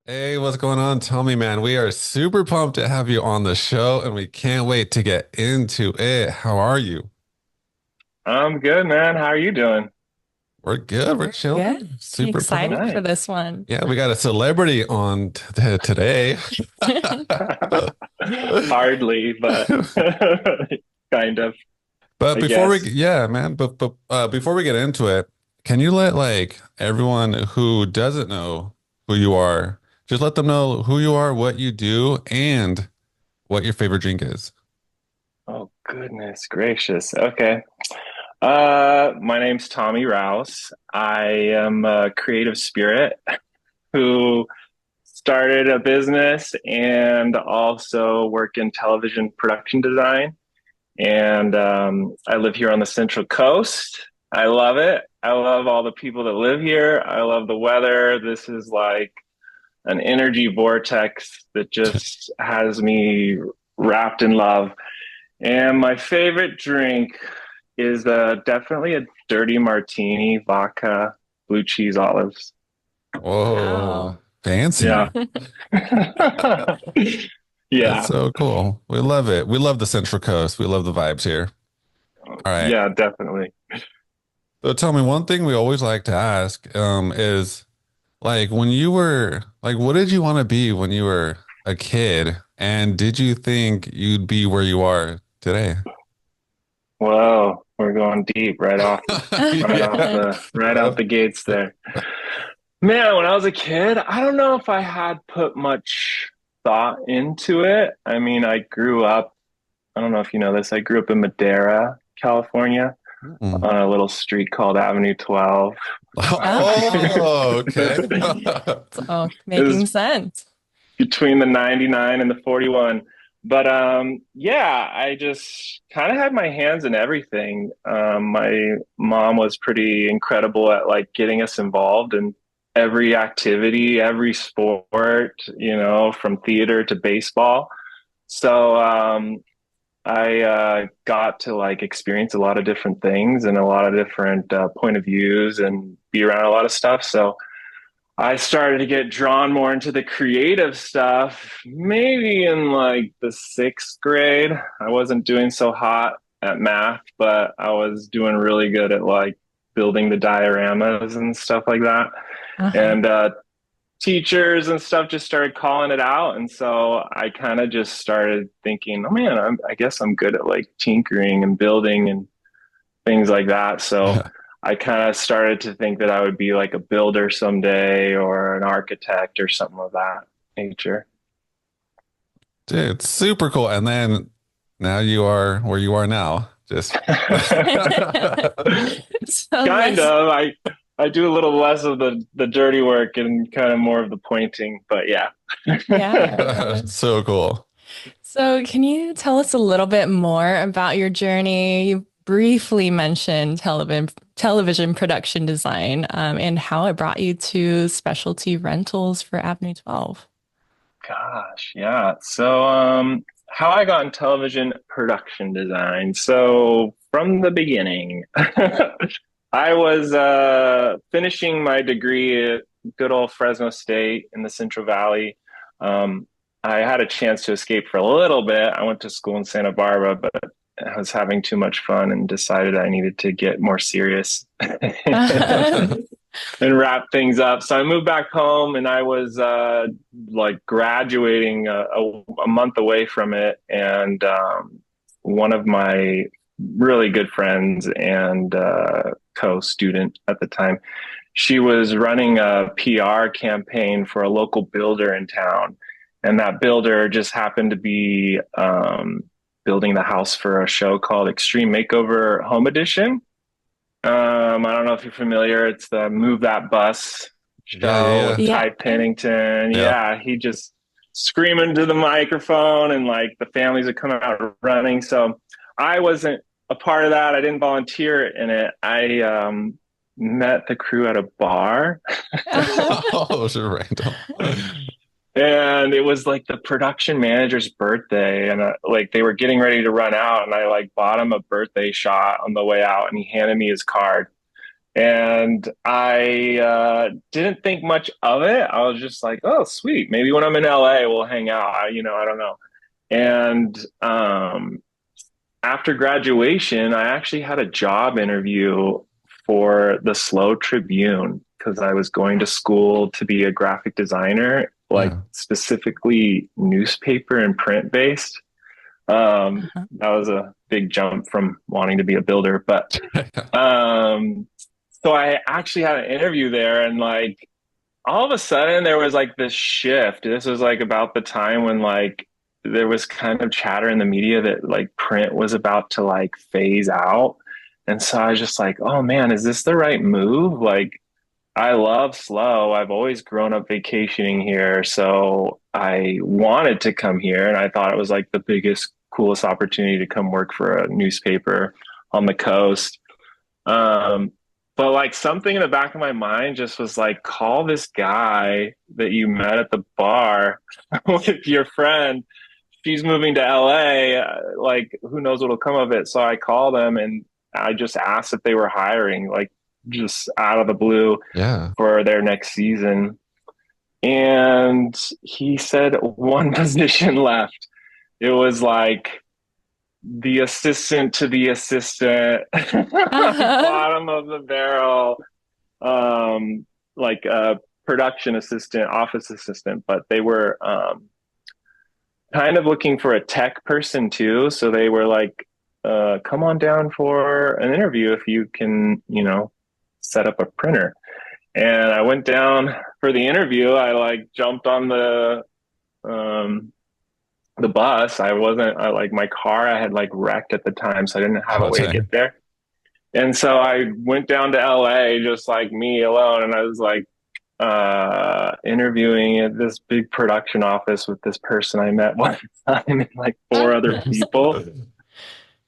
Hey, what's going on? Tell me, man. We are super pumped to have you on the show and we can't wait to get into it. How are you? I'm good, man. How are you doing? We're good. We're We're good. chilling. Super Excited pumped. for Nice. this one. Yeah, we got a celebrity on today. Hardly, but kind of, But I before we, guess. yeah, man, but before we get into it, can you let like everyone who doesn't know who you are, just let them know who you are, what you do, and what your favorite drink is? Oh, goodness gracious. Okay. My name's Tommy Rouse. I am a creative spirit who started a business and also work in television production design. And I live here on the Central Coast. I love it. I love all the people that live here. I love the weather. This is like an energy vortex that just has me wrapped in love. And my favorite drink is definitely a dirty martini, vodka, blue cheese, olives. Whoa, Wow. Yeah. fancy. That's Yeah. so cool. We love it. We love the Central Coast. We love the vibes here. All right. Yeah, definitely. So tell me one thing we always like to ask is like when you were like what did you want to be when you were a kid? And did you think you'd be where you are today? Whoa, we're going deep Yeah. right Right out off. the gates there. Man, when I was a kid, I don't know if I had put much thought into it. I mean, I don't know if you know this, I grew up in Madera, California, Mm. on a little street called Avenue 12. Okay. Oh, okay. So It making was sense. between the 99 and the 41. But yeah, I just kind of had my hands in everything. My mom was pretty incredible at like getting us involved in every activity, every sport, from theater to baseball. So I got to like experience a lot of different things and a lot of different point of views and be around a lot of stuff. So I started to get drawn more into the creative stuff, maybe in like the sixth grade. I wasn't doing so hot at math, but I was doing really good at like building the dioramas and stuff like that. Uh-huh. And teachers and stuff just started calling it out. And so I kind of just started thinking, oh man, I guess I'm good at like tinkering and building and things like that. So Yeah. I kind of started to think that I would be like a builder someday or an architect or something of that nature. Dude, it's super cool. And then now you are where you are now. Just So Kind let's, of. I do a little less of the dirty work and kind of more of the pointing, but yeah. yeah. so cool. So can you tell us a little bit more about your journey? You briefly mentioned television production design, and how it brought you to specialty rentals for Avenue 12. Gosh, yeah. So, how I got in television production design. So, from the beginning, I was finishing my degree at good old Fresno State in the Central Valley. Um, I had a chance to escape for a little bit. I went to school in Santa Barbara, but I was having too much fun and decided I needed to get more serious. And wrap things up. So I moved back home and I was like graduating a month away from it. And one of my really good friends and co student at the time, she was running a PR campaign for a local builder in town. And that builder just happened to be building the house for a show called Extreme Makeover Home Edition. I don't know if you're familiar. It's the Move That Bus Yeah, yeah, show yeah. with Yeah. Ty Pennington. Yeah. Yeah, he just screaming to the microphone and like the families are coming out running. So I wasn't a part of that. I didn't volunteer in it. I met the crew at a bar Oh, sure, random. and it was like the production manager's birthday and like they were getting ready to run out and I like bought him a birthday shot on the way out and he handed me his card. And I didn't think much of it. I was just like, oh, sweet. Maybe when I'm in LA, we'll hang out. I don't know. And after graduation, I actually had a job interview for the Slow Tribune because I was going to school to be a graphic designer, like Yeah. specifically newspaper and print based. Uh-huh. That was a big jump from wanting to be a builder, but um, so I actually had an interview there, and like all of a sudden there was like this shift. This was like about the time when like there was kind of chatter in the media that like print was about to like phase out. And so I was just like, oh man, is this the right move? Like I love Slow. I've always grown up vacationing here. So I wanted to come here and I thought it was like the biggest, coolest opportunity to come work for a newspaper on the coast. Um, but like something in the back of my mind just was like, call this guy that you met at the bar with your friend. She's moving to LA. Like, who knows what'll come of it? So I called them and I just asked if they were hiring, like, just out of the blue Yeah. for their next season. And he said one position left. It was like the assistant to the assistant, Uh-huh. bottom of the barrel, um, like a production assistant, office assistant, but they were kind of looking for a tech person too. So they were like, come on down for an interview if you can, set up a printer. And I went down for the interview. I like jumped on um, the bus. I like my car, I had like wrecked at the time, so I didn't have a Oh, way to get dang. there. And so I went down to LA just like me alone, and I was like interviewing at this big production office with this person I met one time and like four other people.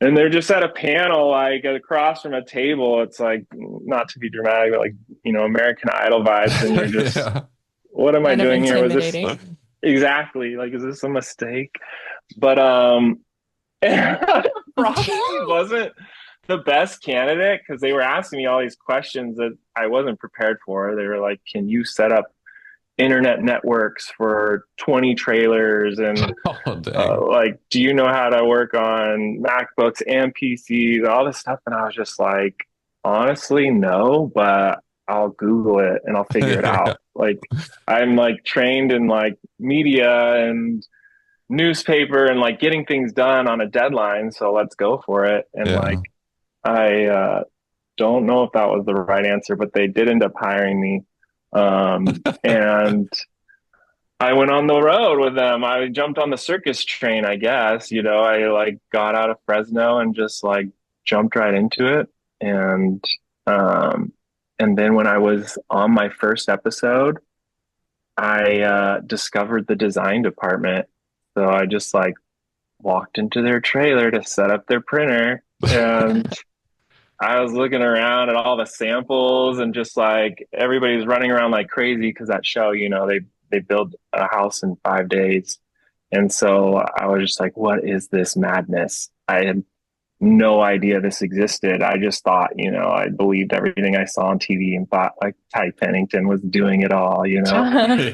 And they're just at a panel like across from a table. It's like not to be dramatic, but like, American Idol vibes. And you're just, Yeah. what am I Kind of doing here? Was this intimidating. exactly like, is this a mistake? But probably wasn't the best candidate because they were asking me all these questions that I wasn't prepared for. They were like, can you set up internet networks for 20 trailers? And Oh, dang. like, do you know how to work on MacBooks and PCs, all this stuff? And I was just like, honestly, no, but I'll Google it and I'll figure it Yeah. out. Like, I'm like trained in like media and newspaper and like getting things done on a deadline. So let's go for it. And like, Yeah. I don't know if that was the right answer, but they did end up hiring me. And I went on the road with them. I jumped on the circus train, I guess. I like got out of Fresno and just like jumped right into it. Um and then when I was on my first episode, I discovered the design department. So I just like walked into their trailer to set up their printer, and I was looking around at all the samples and just like everybody's running around like crazy because that show, they build a house in 5 days. And so I was just like, what is this madness? I had no idea this existed. I just thought, I believed everything I saw on TV and thought like Ty Pennington was doing it all. Yeah.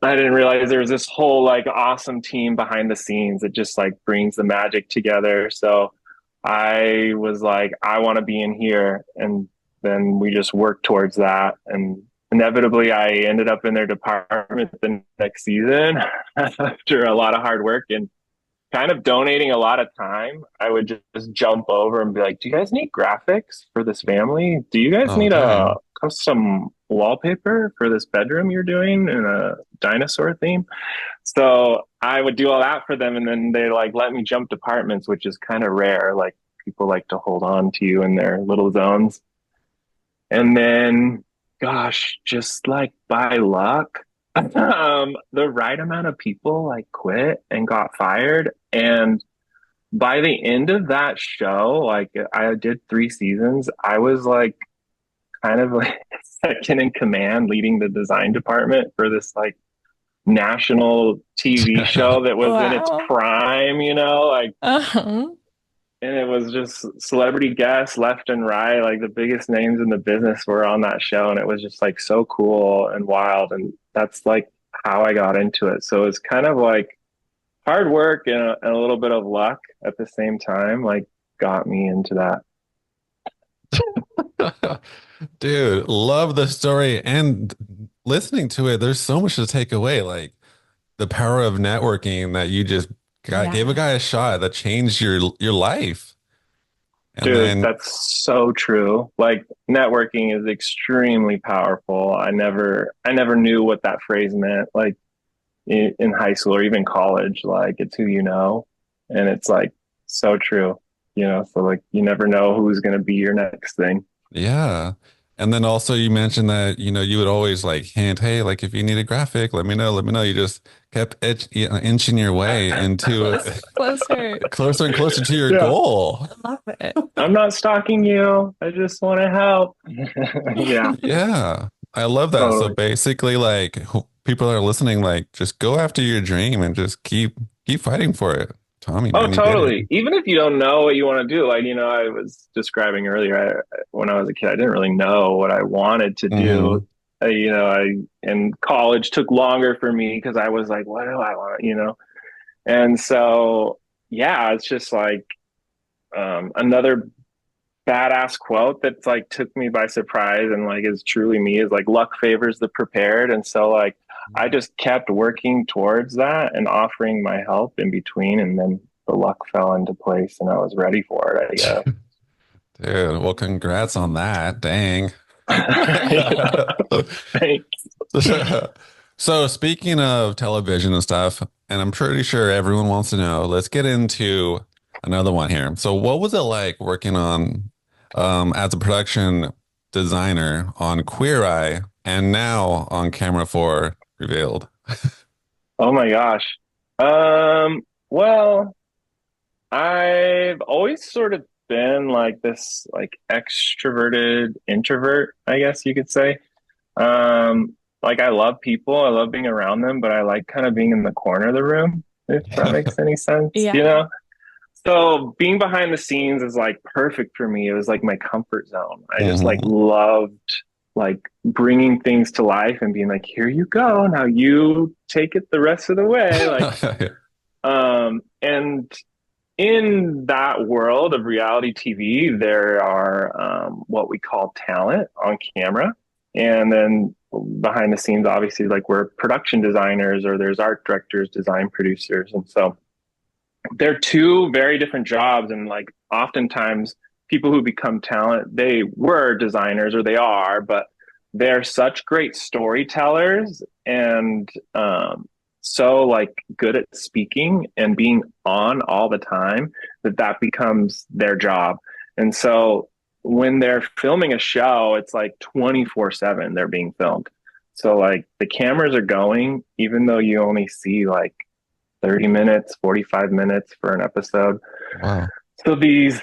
I didn't realize there was this whole like awesome team behind the scenes that just like brings the magic together. So I was like, I want to be in here. And then we just worked towards that. And inevitably, I ended up in their department the next season after a lot of hard work and kind of donating a lot of time. I would just jump over and be like, do you guys need graphics for this family? Do you guys Oh, need a dang. custom wallpaper for this bedroom you're doing in a dinosaur theme? So I would do all that for them. And then they like let me jump departments, which is kind of rare. Like people like to hold on to you in their little zones. And then, gosh, just like by luck, the right amount of people like quit and got fired. And by the end of that show, like I did 3 seasons, I was like kind of like second in command, leading the design department for this like national TV show that was in its Wow. prime, like, Uh-huh. and it was just celebrity guests left and right. Like the biggest names in the business were on that show, and it was just like so cool and wild. And that's like how I got into it. So it's kind of like hard work and a little bit of luck at the same time, like got me into that. Dude, love the story and listening to it. There's so much to take away, like the power of networking that you just gave a Yeah. guy a shot that changed your life. And Dude, then, that's so true. Like networking is extremely powerful. I never knew what that phrase meant. Like in high school or even college, like it's who you know, and it's like so true. So like you never know who's going to be your next thing. yeah. And then also you mentioned that, you would always like hint, hey, like if you need a graphic, let me know, let me know. You just kept inching your way into Closer. closer and closer to your Yeah, goal. I love it. I'm not stalking you. I just want to help. Yeah, Yeah, I love that. So totally. basically, like people that are listening, like just go after your dream and just keep fighting for it. Tommy, Oh, man, you did it. totally. Even if you don't know what you want to do, like, I was describing earlier, when I was a kid, I didn't really know what I wanted to Hmm. do. In college took longer for me because I was like, what do I want? And so, yeah, it's just like another badass quote that's like took me by surprise and like is truly me is like luck favors the prepared. And so like I just kept working towards that and offering my help in between, and then the luck fell into place and I was ready for it, Dude, well, congrats on that. Dang. I guess. Thanks. So speaking of television and stuff, and I'm pretty sure everyone wants to know, let's get into another one here. So what was it like working on as a production designer on Queer Eye and now on Camera 4 Revealed? Oh my gosh. Well, I've always sort of been like this like extroverted introvert, I guess you could say. Like I love people, I love being around them, but I like kind of being in the corner of the room, if that makes any sense, Yeah. So being behind the scenes is like perfect for me. It was like my comfort zone. I just like Hmm. loved like bringing things to life and being like, here you go. Now you take it the rest of the way. And in that world of reality TV, there are what we call talent on camera. And then behind the scenes, obviously, like we're production designers or there's art directors, design producers. And so they're two very different jobs. And like oftentimes, people who become talent, they were designers or they are, but they're such great storytellers and so like good at speaking and being on all the time that becomes their job. And so when they're filming a show, it's like 24/7 they're being filmed. So like the cameras are going, even though you only see like 30 minutes, 45 minutes for an episode. Wow. So these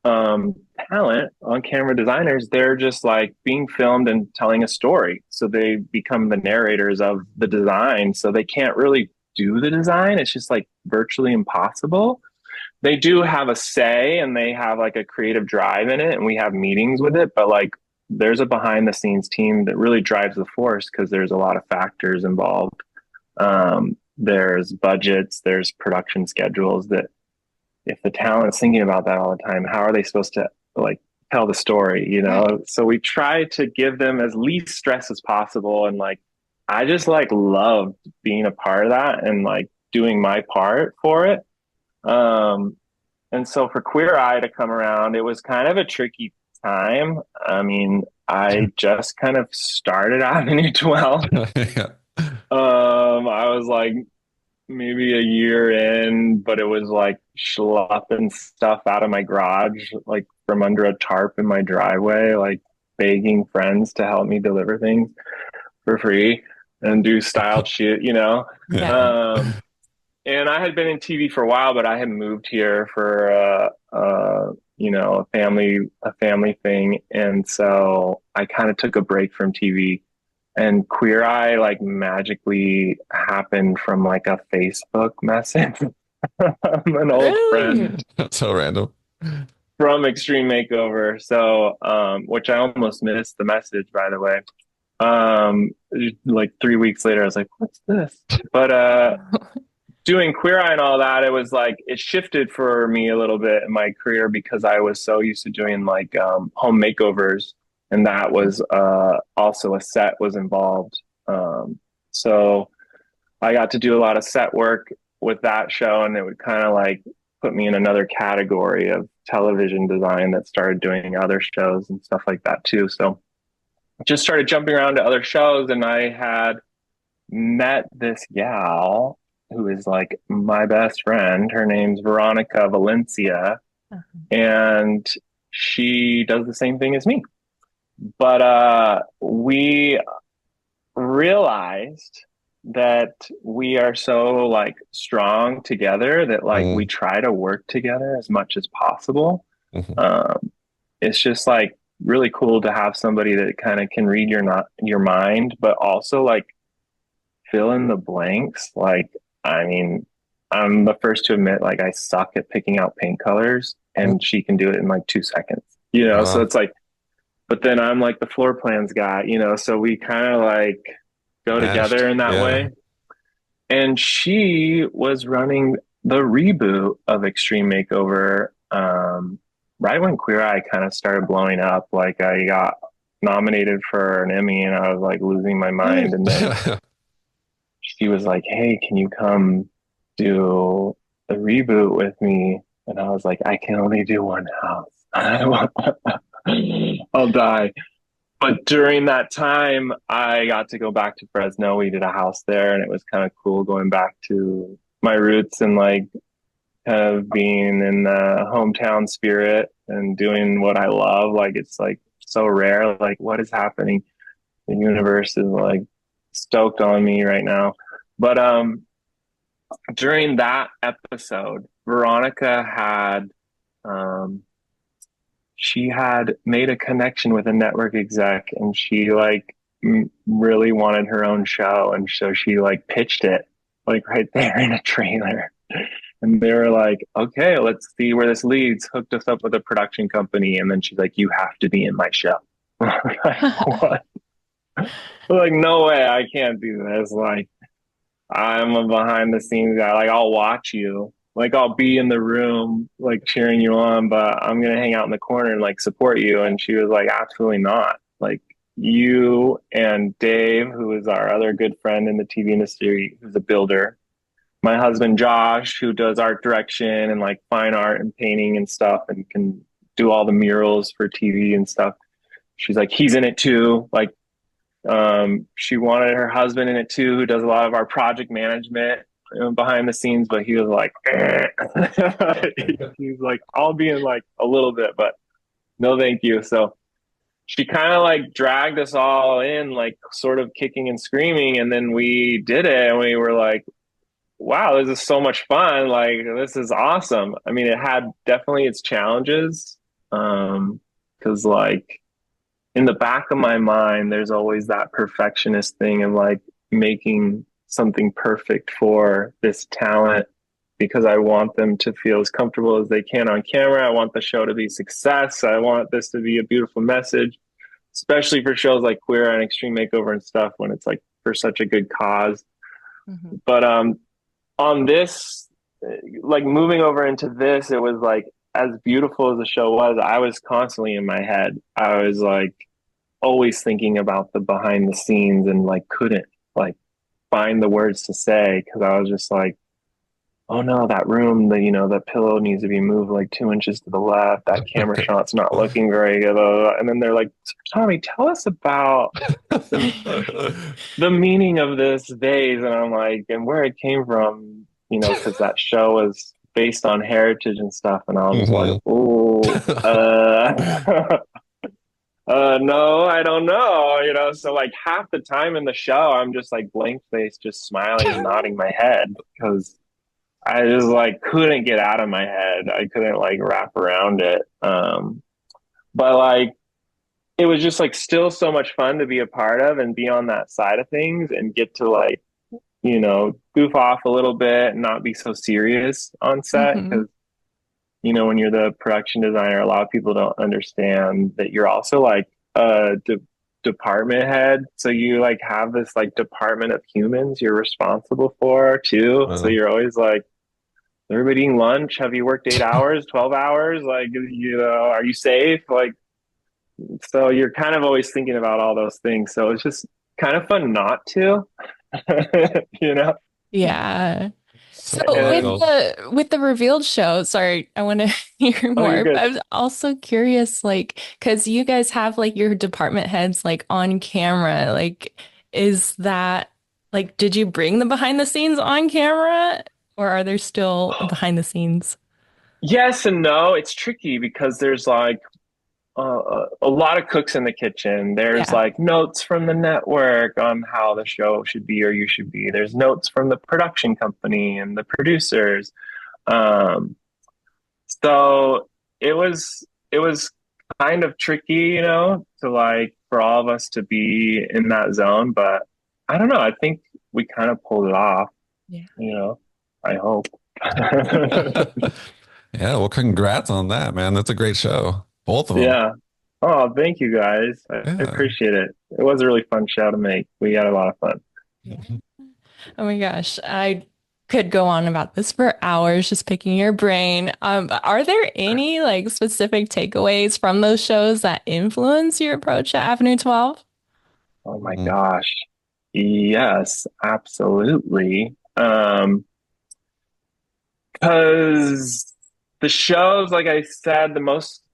talent on camera designers, they're just like being filmed and telling a story. So they become the narrators of the design. So they can't really do the design. It's just like virtually impossible. They do have a say and they have like a creative drive in it, and we have meetings with it, but like there's a behind the scenes team that really drives the force because there's a lot of factors involved. There's budgets, there's production schedules that if the talent's thinking about that all the time, how are they supposed to like tell the story? Right. So we try to give them as least stress as possible. And like, I just like loved being a part of that and like doing my part for it. Um, and so for Queer Eye to come around, it was kind of a tricky time. I mean, I just kind of started out in 12. Yeah. I was like maybe a year in, but it was like schlepping stuff out of my garage, like from under a tarp in my driveway, like begging friends to help me deliver things for free and do styled shit. Yeah. Um, and I had been in TV for a while, but I had moved here for a family thing, and so I kind of took a break from TV. And Queer Eye like magically happened from like a Facebook message from an old friend. Really? That's so random. from Extreme Makeover. So, which I almost missed the message, by the way. Um, like 3 weeks later, I was like, what's this? But doing Queer Eye and all that, it was like it shifted for me a little bit in my career because I was so used to doing like home makeovers, and that was also a set was involved. So I got to do a lot of set work with that show, and it would kind of like put me in another category of television design that started doing other shows and stuff like that too. So just started jumping around to other shows, and I had met this gal who is like my best friend. Her name's Veronica Valencia, and she does the same thing as me. But we realized that we are so like strong together that like we Mm, try to work together as much as possible. mhm. Um, it's just like really cool to have somebody that kind of can read your not your mind, but also like fill in the blanks. Like, I mean, I'm the first to admit, like, I suck at picking out paint colors, and she can do it in like 2 seconds, you know? So Wow. it's like, but then I'm like the floor plans guy, you know? So we kind of like go Mashed. together in that Yeah. way. And she was running the reboot of Extreme Makeover right when Queer Eye kind of started blowing up. Like, I got nominated for an Emmy, and I was like losing my mind. And then she was like, "Hey, can you come do the reboot with me?" And I was like, "I can only do one house. I'll die." But during that time, I got to go back to Fresno. We did a house there, and it was kind of cool going back to my roots and like kind of being in the hometown spirit and doing what I love. Like, it's like so rare. Like, what is happening? The universe is like stoked on me right now. But during that episode, Veronica had um, she had made a connection with a network exec, and she like really wanted her own show, and so she like pitched it like right there in a trailer. And they were like, "Okay, let's see where this leads." Hooked us up with a production company, and then she's like, "You have to be in my show." Like, what? Like, no way, I can't do this. Like, I'm a behind the scenes guy. Like, I'll watch you. Like, I'll be in the room, like cheering you on, but I'm gonna hang out in the corner and like support you. And she was like, absolutely not. Like, you and Dave, who is our other good friend in the TV industry, who's a builder. My husband Josh, who does art direction and like fine art and painting and stuff, and can do all the murals for TV and stuff. She's like, he's in it too. Like, she wanted her husband in it too, who does a lot of our project management, you know, behind the scenes, but he was like, eh. He's like, I'll be in like a little bit, but no, thank you. So she kind of like dragged us all in, like sort of kicking and screaming. And then we did it, and we were like, wow, this is so much fun. Like, this is awesome. I mean, it had definitely its challenges. Cause like, in the back of my mind, there's always that perfectionist thing of like making something perfect for this talent because I want them to feel as comfortable as they can on camera. I want the show to be a success. I want this to be a beautiful message, especially for shows like Queer and Extreme Makeover and stuff when it's like for such a good cause. Mhm. But on this, like moving over into this, it was like as beautiful as the show was, I was constantly in my head. I was like always thinking about the behind the scenes and like couldn't like find the words to say because I was just like, oh no, that room, the that pillow needs to be moved like 2 inches to the left. That camera shot's not looking very good. And then they're like, Tommy, tell us about the the meaning of this vase. And I'm like, and where it came from, because that show was based on heritage and stuff. And I was like, Mhm. oh, no, I don't know, so like half the time in the show, I'm just like blank face, just smiling and nodding my head because I just like couldn't get out of my head. I couldn't like wrap around it. But like it was just like still so much fun to be a part of and be on that side of things and get to like, goof off a little bit and not be so serious on set Mhm. because when you're the production designer, a lot of people don't understand that you're also like a department head. So you like have this like department of humans you're responsible for too. So Well, you're always like, everybody eating lunch? Have you worked 8 hours, 12 hours? Like, are you safe? Like, so you're kind of always thinking about all those things. So it's just kind of fun not to, you know? Yeah. So so with wild. the revealed show, sorry, I want to hear Oh, you're more, but good. I was also curious, like, because you guys have like your department heads like on camera, like, is that like, did you bring the behind the scenes on camera, or are there still behind the scenes? Yes and no. It's tricky because there's like a lot of cooks in the kitchen. There's Yeah. like notes from the network on how the show should be or you should be. There's notes from the production company and the producers. Um, so it was kind of tricky, to like for all of us to be in that zone, but I don't know. I think we kind of pulled it off, Yeah. I hope. Yeah, well, congrats on that, man. That's a great show. Both of them. Yeah. Oh, thank you guys. I Yeah. appreciate it. It was a really fun show to make. We had a lot of fun. Yeah. Oh my gosh, I could go on about this for hours, just picking your brain. But are there any like specific takeaways from those shows that influence your approach at Avenue 12? Oh my Mhm. gosh. Yes, absolutely. Because the shows, like I said, the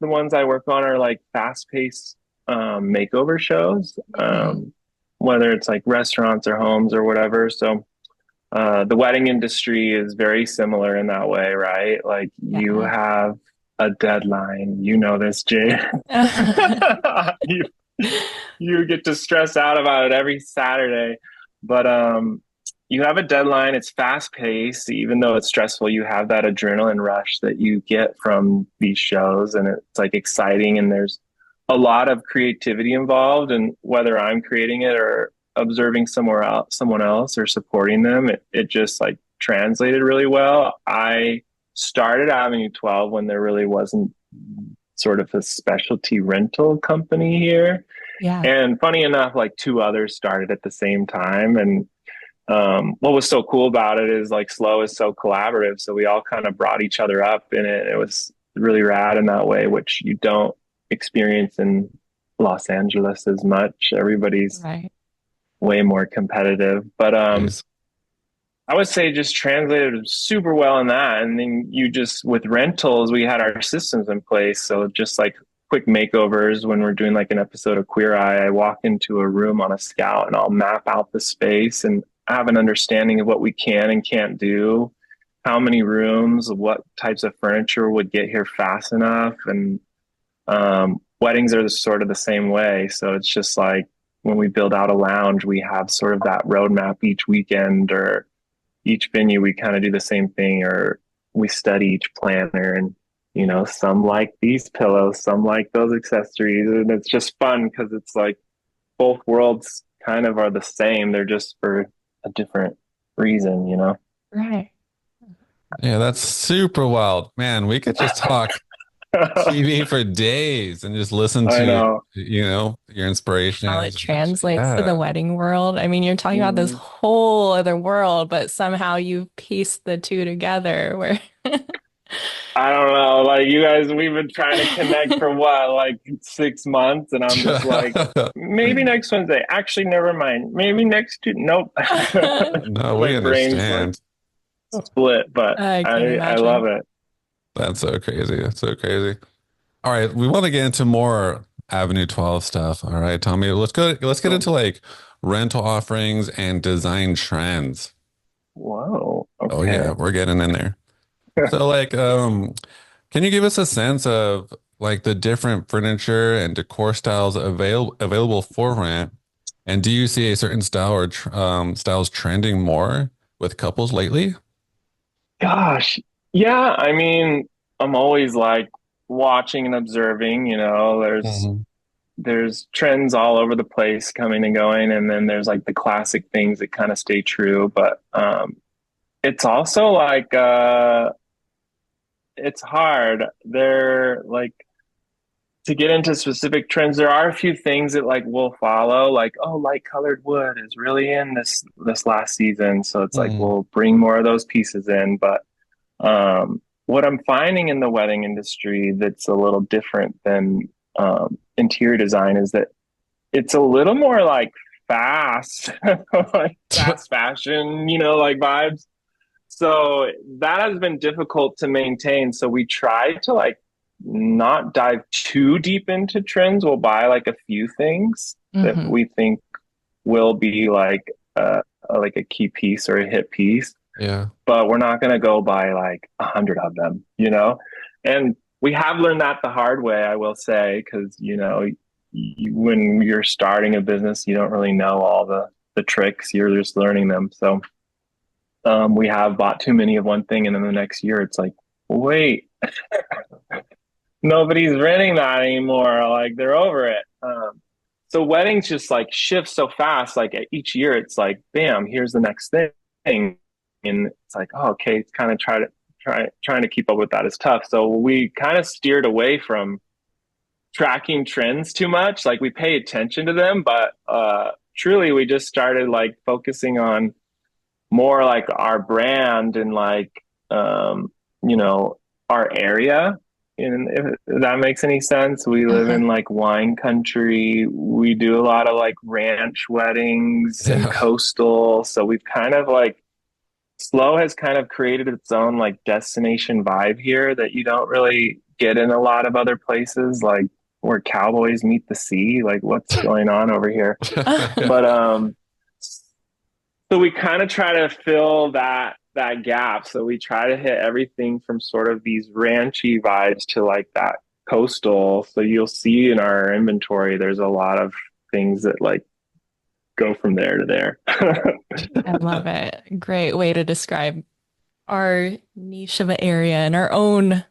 ones I work on are like fast-paced makeover shows. Mhm. Whether it's like restaurants or homes or whatever. So the wedding industry is very similar in that way, right? Like you Yeah. have a deadline. You know this, Jay. you you get to stress out about it every Saturday, but you have a deadline. It's fast paced, even though it's stressful. You have that adrenaline rush that you get from these shows, and it's like exciting. And there's a lot of creativity involved, and whether I'm creating it or observing someone else, or supporting them, it just like translated really well. I started Avenue 12 when there really wasn't sort of a specialty rental company here. Yeah. And funny enough, like two others started at the same time. And what was so cool about it is like Slow is so collaborative. So we all kind of brought each other up in it. It was really rad in that way, which you don't experience in Los Angeles as much. Everybody's Right. way more competitive. But Jeez. I would say just translated super well in that. And then with rentals, we had our systems in place. So just like quick makeovers when we're doing like an episode of Queer Eye, I walk into a room on a scout and I'll map out the space and have an understanding of what we can and can't do, how many rooms, what types of furniture would get here fast enough. And weddings are sort of the same way. So it's just like when we build out a lounge, we have sort of that roadmap each weekend or each venue. We kind of do the same thing, or we study each planner. And some like these pillows, some like those accessories, and it's just fun because it's like both worlds kind of are the same. They're just for a different reason. Right. Yeah, that's super wild. Man, we could just talk TV for days and just listen I to, know. your How it inspirations. translates to the Yeah. wedding world. I mean, you're talking about this Mm. whole other world, but somehow you piece the two together where I don't know. Like you guys, we've been trying to connect for what, like 6 months, and I'm just like, maybe next Wednesday. Actually, never mind. Maybe next Tuesday. Nope. No, My we brain's like understand. split, but I can I love imagine. it. That's so crazy. That's so crazy. All right, we want to get into more Avenue 12 stuff. All right, Tommy, let's get Cool. into like rental offerings and design trends. Whoa. Oh yeah, Okay. we're getting in there. So like can you give us a sense of like the different furniture and decor styles available for rent? And do you see a certain style or styles trending more with couples lately? Gosh. Yeah. I mean, I'm always like watching and observing. Mhm. There's trends all over the place coming and going, and then there's like the classic things that kind of stay true. But it's also like it's hard. They're like to get into specific trends, there are a few things that like we'll follow, like, oh, light colored wood is really in this last season. So it's like Mm. we'll bring more of those pieces in. But what I'm finding in the wedding industry that's a little different than interior design is that it's a little more like fast, like fast fashion, like vibes. So that has been difficult to maintain. So we try to like not dive too deep into trends. We'll buy like a few things that Hmm. we think will be like a key piece or a hit piece, Yeah. but we're not going to go buy like 100 of them. And we have learned that the hard way, I will say, because when you're starting a business, you don't really know all the tricks. You're just learning them. So we have bought too many of one thing, and then the next year it's like, wait, nobody's renting that anymore. Like they're over it. So weddings just like shift so fast. Like each year, it's like, bam, here's the next thing, and it's like, oh, okay, it's kind of trying to keep up with that is tough. So we kind of steered away from tracking trends too much. Like we pay attention to them, but truly, we just started like focusing on more like our brand and like you know our area. And if that makes any sense, we live Uh-huh. in like wine country. We do a lot of like ranch weddings and Yeah. coastal, so we've kind of like Slow has kind of created its own like destination vibe here that you don't really get in a lot of other places, like where cowboys meet the sea. Like what's going on over here? Yeah. But so we kind of try to fill that gap. So we try to hit everything from sort of these ranchy vibes to like that coastal. So you'll see in our inventory, there's a lot of things that like go from there to there. I love it. Great way to describe our niche of an area and our own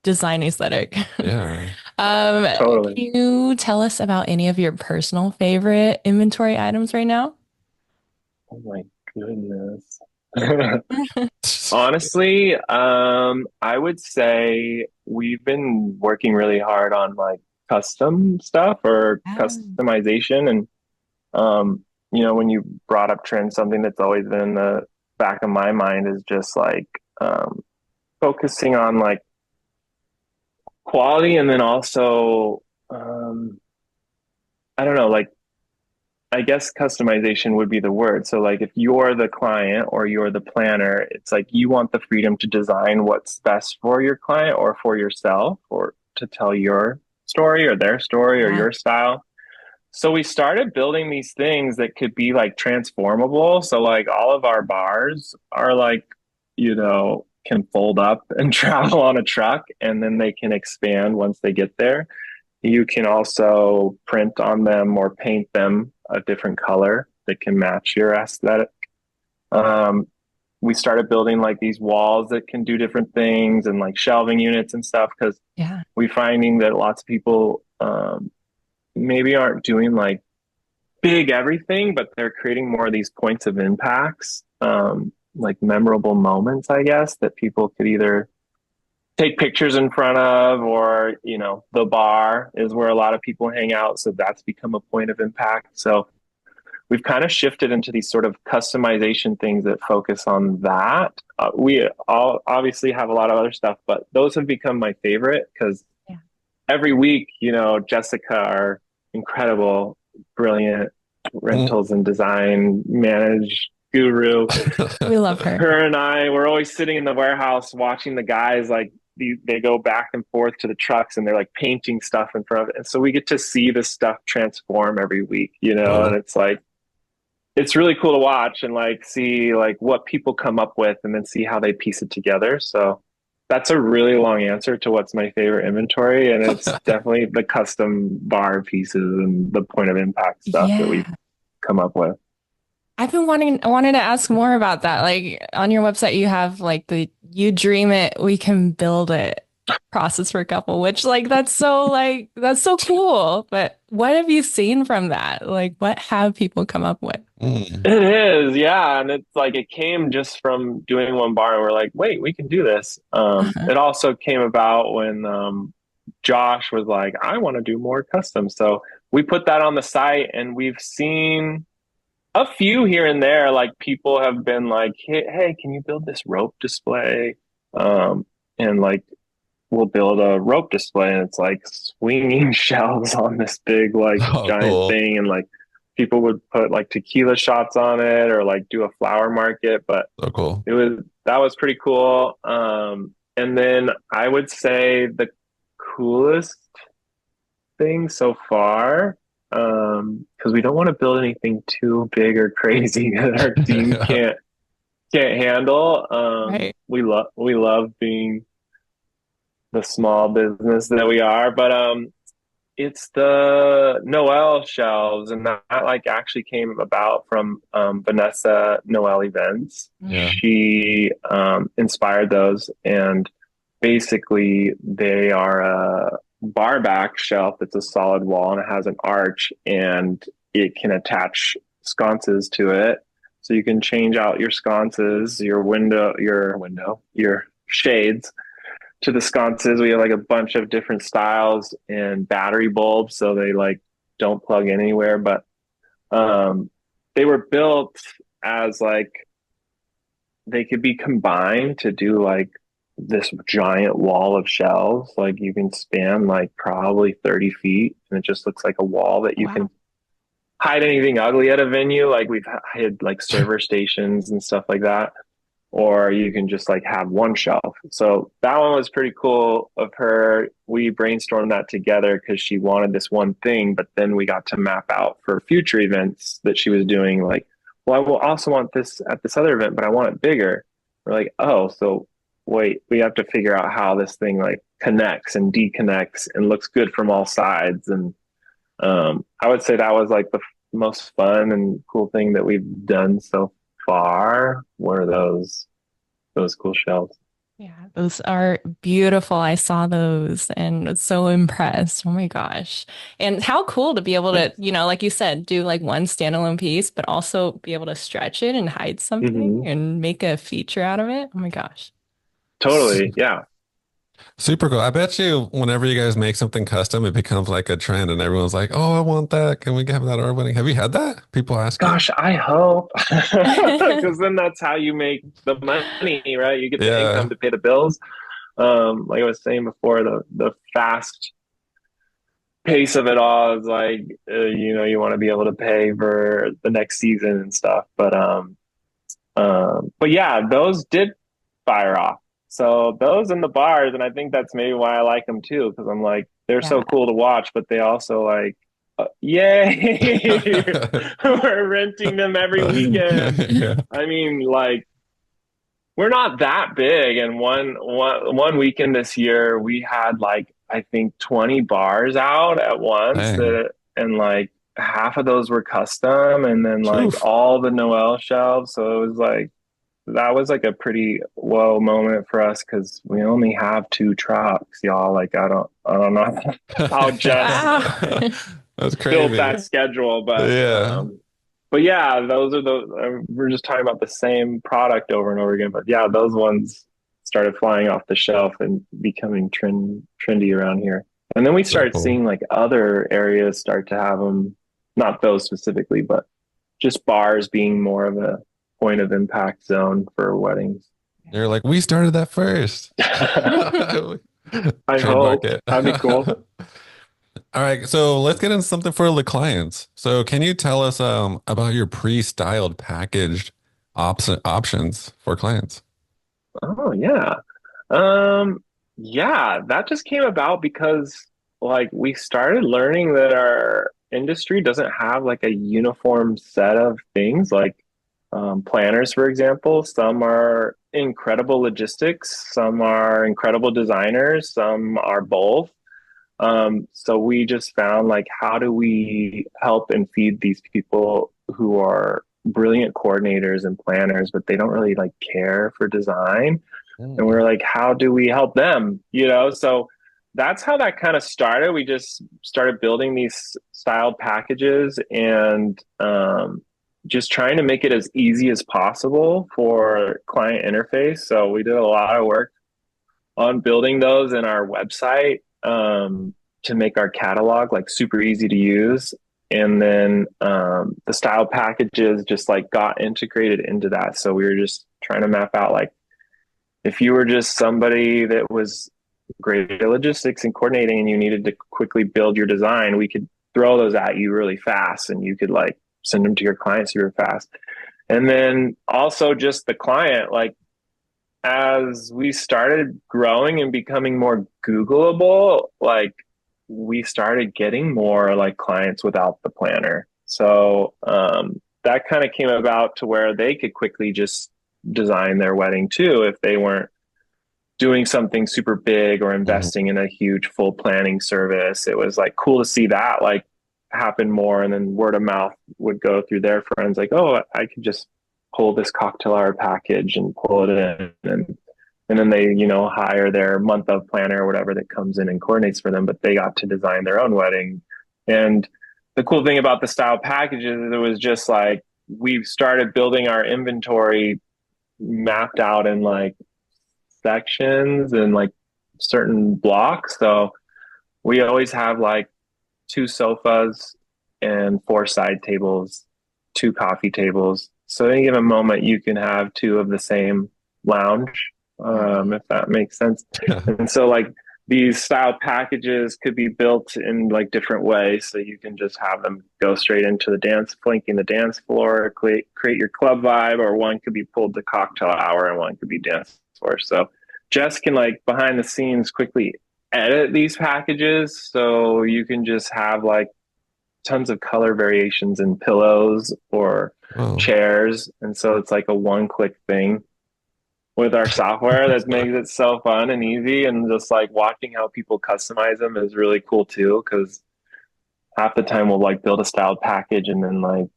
design aesthetic. Yeah. Can Totally. you tell us about any of your personal favorite inventory items right now? Oh my goodness. Honestly, I would say we've been working really hard on like custom stuff or Um, customization. And when you brought up trend, something that's always been in the back of my mind is just like focusing on like quality, and then also I don't know, like I guess customization would be the word. So like if you're the client or you're the planner, it's like you want the freedom to design what's best for your client or for yourself, or to tell your story or their story or yeah. your style. So we started building these things that could be like transformable. So like all of our bars are like, can fold up and travel on a truck, and then they can expand once they get there. You can also print on them or paint them a different color that can match your aesthetic. Um, we started building like these walls that can do different things, and like shelving units and stuff, because Yeah. we're finding that lots of people maybe aren't doing like big everything, but they're creating more of these points of impacts, like memorable moments, I guess, that people could either take pictures in front of, or the bar is where a lot of people hang out, so that's become a point of impact. So we've kind of shifted into these sort of customization things that focus on that. We all obviously have a lot of other stuff, but those have become my favorite because Yeah. every week, Jessica, our incredible, brilliant Mm. rentals and design manage guru, We love her. her and I were always sitting in the warehouse watching the guys like they go back and forth to the trucks, and they're like painting stuff in front of it. And so we get to see this stuff transform every week, and Oh, it's like it's really cool to watch and like see like what people come up with, and then see how they piece it together. So that's a really long answer to what's my favorite inventory, and it's definitely the custom bar pieces and the point of impact stuff that we've Yeah. come up with. I've been wanting to ask more about that. Like on your website, you have like the you dream it, we can build it. process for a couple, which that's so cool. But what have you seen from that? Like what have people come up with? Mm. It is, yeah. And it's like it came just from doing one bar and we're like, wait, we can do this. Uh-huh. It also came about when Josh was like, I want to do more custom. So we put that on the site and we've seen a few here and there. Like people have been like, hey, can you build this rope display? And like we'll build a rope display and it's like swinging shelves on this big like Oh, giant cool. thing and like people would put like tequila shots on it or like do a flower market, but So cool. it was that was pretty cool. And then I would say the coolest thing so far, because we don't want to build anything too big or crazy that our team can't handle. Right. We love being the small business that we are, but it's the Noel shelves, and that like actually came about from Vanessa Noel Events. Yeah. She inspired those, and basically they are a bar back shelf. It's a solid wall, and it has an arch, and it can attach sconces to it, so you can change out your sconces, your shades to the sconces. We have like a bunch of different styles and battery bulbs, so they like don't plug in anywhere. But they were built as like they could be combined to do like this giant wall of shelves. Like you can span like probably 30 feet, and it just looks like a wall that you Wow. can hide anything ugly at a venue. Like we've had like server stations and stuff like that, or you can just like have one shelf. So that one was pretty cool of her. We brainstormed that together because she wanted this one thing, but then we got to map out for future events that she was doing. Like, well, I will also want this at this other event, but I want it bigger. We're like, oh, so wait, we have to figure out how this thing like connects and deconnects and looks good from all sides. And I would say that was like the most fun and cool thing that we've done so far. Were those cool shells? Yeah, those are beautiful. I saw those and was so impressed. Oh my gosh. And how cool to be able to, Thanks. like you said, do like one standalone piece, but also be able to stretch it and hide something Hmm. and make a feature out of it. Oh my gosh. S- Totally. Yeah. Super cool. I bet you whenever you guys make something custom, it becomes like a trend and everyone's like, oh, I want that. Can we have that at our wedding? Have you had that? People asking? Gosh, I hope, because then that's how you make the money, right? You get the income Yeah. to pay the bills. Like I was saying before, the fast pace of it all is like, you want to be able to pay for the next season and stuff. But yeah, those did fire off. So those in the bars, and I think that's maybe why I like them too, because I'm like, they're Yeah. so cool to watch, but they also like, yay, we're renting them every weekend. Yeah. I mean, like, we're not that big. And one weekend this year, we had like, I think 20 bars out at once Dang. and like half of those were custom, and then like Oof. all the Noel shelves. So it was like, that was like a pretty whoa moment for us because we only have two trucks, y'all. Like I don't know how Jess Wow. That's built crazy. that schedule, Yeah. but yeah, those are we're just talking about the same product over and over again. But yeah, those ones started flying off the shelf and becoming trendy around here. And then we So started cool. seeing like other areas start to have them, not those specifically, but just bars being more of a point of impact zone for weddings. You're like, we started that first. I Trademark hope it. that'd be cool. All right, so let's get into something for the clients. So can you tell us about your pre-styled packaged options for clients? Oh yeah. Um, yeah, that just came about because like we started learning that our industry doesn't have like a uniform set of things like planners, for example. Some are incredible logistics, some are incredible designers, some are both. So we just found like how do we help and feed these people who are brilliant coordinators and planners, but they don't really like care for design. And we Mm. were like, how do we help them? So that's how that kind of started. We just started building these styled packages and just trying to make it as easy as possible for client interface. So we did a lot of work on building those in our website to make our catalog like super easy to use. And then the style packages just like got integrated into that. So we were just trying to map out like if you were just somebody that was great at logistics and coordinating and you needed to quickly build your design, we could throw those at you really fast and you could like send them to your clients super fast. And then also just the client, like as we started growing and becoming more Googleable, like we started getting more like clients without the planner. So that kind of came about to where they could quickly just design their wedding too if they weren't doing something super big or Mhm. investing in a huge full planning service. It was like cool to see that like happen more, and then word of mouth would go through their friends like, oh, I could just pull this cocktail hour package and pull it in, and then they hire their month of planner or whatever that comes in and coordinates for them, but they got to design their own wedding. And the cool thing about the style packages is it was just like we started building our inventory mapped out in like sections and like certain blocks. So we always have like two sofas and four side tables, two coffee tables. So at any given moment, you can have two of the same lounge, Mhm. if that makes sense. And so like these style packages could be built in like different ways. So you can just have them go straight into the dance, flanking the dance floor, create your club vibe, or one could be pulled to cocktail hour and one could be dance floor. So Jess can like behind the scenes quickly edit these packages so you can just have like tons of color variations in pillows or Whoa. chairs, and so it's like a one click thing with our software that makes it so fun and easy, and just like watching how people customize them is really cool too, because half the time we'll like build a styled package and then like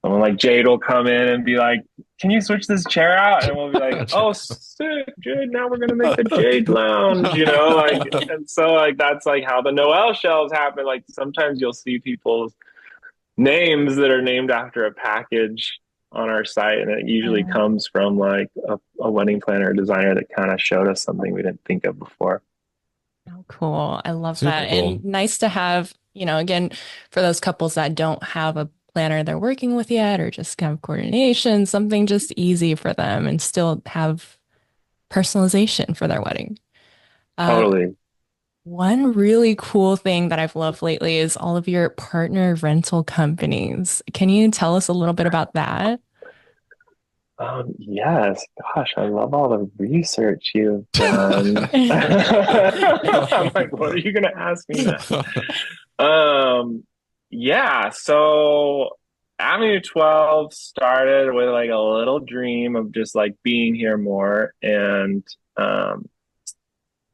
someone like Jade will come in and be like, can you switch this chair out? And we'll be like, oh, sick, Jade. Now we're going to make the Jade Lounge, like, and so like that's like how the Noel shelves happen. Like sometimes you'll see people's names that are named after a package on our site. And it usually Oh, comes from like a wedding planner or designer that kind of showed us something we didn't think of before. oh, cool. I love that. Super And cool. nice to have, again, for those couples that don't have a planner they're working with yet or just kind of coordination, something just easy for them and still have personalization for their wedding. Uh, Totally. One really cool thing that I've loved lately is all of your partner rental companies. Can you tell us a little bit about that? Yes, gosh, I love all the research you've done. I'm like, what are you going to ask me next? Um, yeah, so Avenue 12 started with like a little dream of just like being here more. And um,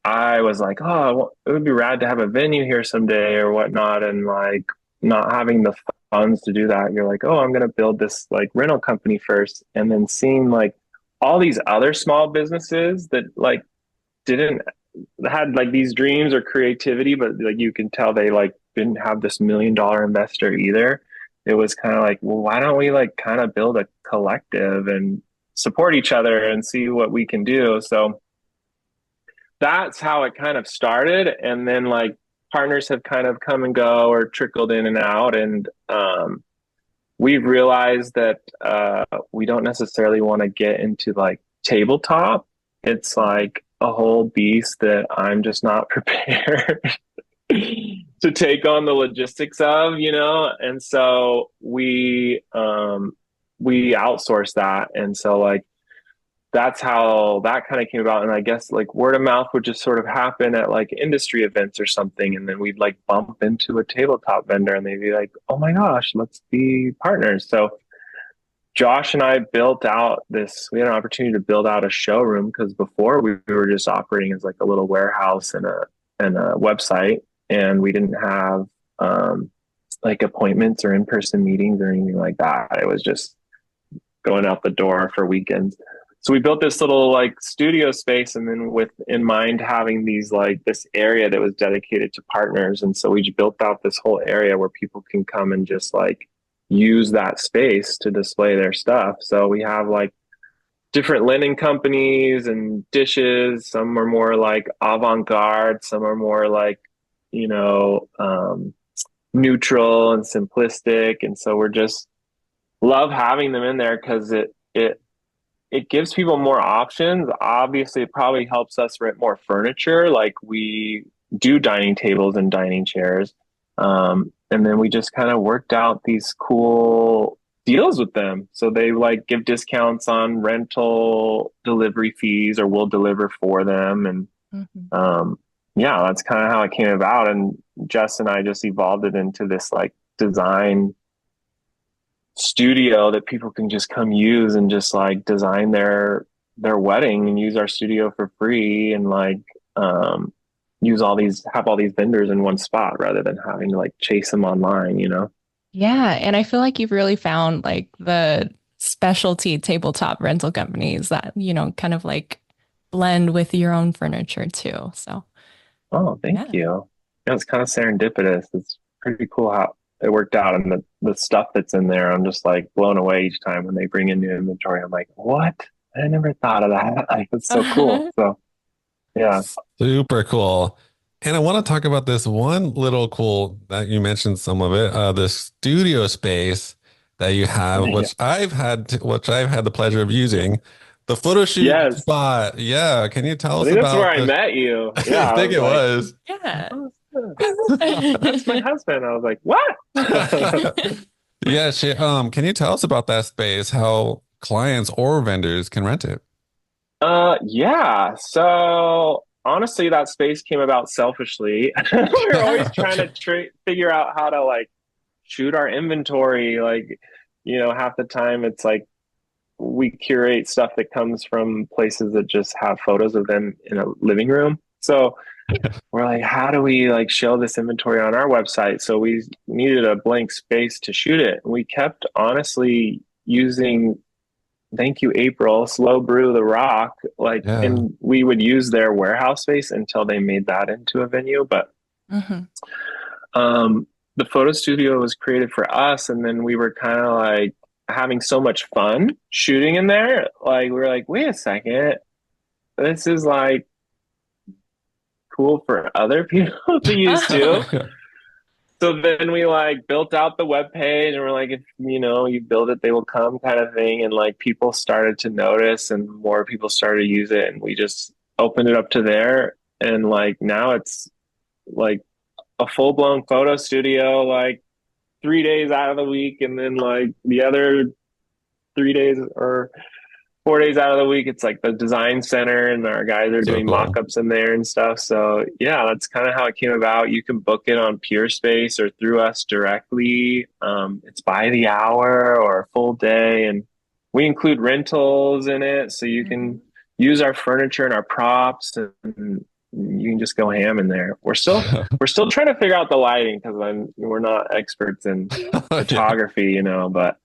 I was like, oh, it would be rad to have a venue here someday or whatnot. And like not having the funds to do that, you're like, oh, I'm going to build this like rental company first. And then seeing like all these other small businesses that like didn't had like these dreams or creativity, but like you can tell they like didn't have this $1 million investor either. It was kind of like, well, why don't we like kind of build a collective and support each other and see what we can do? So that's how it kind of started. And then like partners have kind of come and go or trickled in and out. And we've realized that we don't necessarily want to get into like tabletop. It's like a whole beast that I'm just not prepared to take on the logistics of, And so we outsource that. And so like that's how that kind of came about. And I guess like word of mouth would just sort of happen at like industry events or something. And then we'd like bump into a tabletop vendor and they'd be like, oh my gosh, let's be partners. So Josh and I built out we had an opportunity to build out a showroom because before we were just operating as like a little warehouse and a website. And we didn't have like appointments or in-person meetings or anything like that. It was just going out the door for weekends. So we built this little like studio space, and then with in mind having these like this area that was dedicated to partners. And so we built out this whole area where people can come and just like use that space to display their stuff. So we have like different linen companies and dishes. Some are more like avant-garde, some are more like, you know, neutral and simplistic. And so we're just love having them in there because it gives people more options. Obviously, it probably helps us rent more furniture. Like we do dining tables and dining chairs. And then we just kind of worked out these cool deals with them. So they like give discounts on rental delivery fees or we'll deliver for them. And Mhm. yeah, that's kind of how it came about. And Jess and I just evolved it into this like design studio that people can just come use and just like design their wedding and use our studio for free and like use all these have all these vendors in one spot rather than having to like chase them online, you know. Yeah, and I feel like you've really found like the specialty tabletop rental companies that, kind of like blend with your own furniture too. So, Oh, thank yeah. you. Yeah, it's kind of serendipitous. It's pretty cool how it worked out, and the stuff that's in there, I'm just like blown away each time when they bring in new inventory. I'm like, what? I never thought of that. Like, it's so cool. So yeah. Super cool. And I want to talk about this one little cool that you mentioned some of it, the studio space that you have, Yeah. which I've had the pleasure of using, the photo shoot Yes. spot. Yeah, can you tell I us think that's where about I the? met you. I Yeah, I think was it like, was. Yeah. oh, that's my husband. I was like, what? Yeah, can you tell us about that space, how clients or vendors can rent it? Yeah. So honestly, that space came about selfishly. We were always trying to figure out how to like shoot our inventory. Like, half the time it's like we curate stuff that comes from places that just have photos of them in a living room. So we're like, how do we like show this inventory on our website? So we needed a blank space to shoot it. And we kept honestly using Thank You April, Slow Brew the Rock, like, Yeah. and we would use their warehouse space until they made that into a venue. But Hmm. the photo studio was created for us, and then we were kind of like having so much fun shooting in there. Like we were like, wait a second, this is like cool for other people to use too. So then we like built out the web page and we're like, if you build it, they will come kind of thing. And like people started to notice and more people started to use it. And we just opened it up to there. And like now it's like a full blown photo studio, like 3 days out of the week. And then like the other 3 days or 4 days out of the week, it's like the design center, and our guys are So doing cool. mock-ups in there and stuff. So yeah, that's kind of how it came about. You can book it on PureSpace or through us directly. It's by the hour or a full day, and we include rentals in it, so you can Hmm. use our furniture and our props, and you can just go ham in there. We're still trying to figure out the lighting because we're not experts in Yeah. photography, but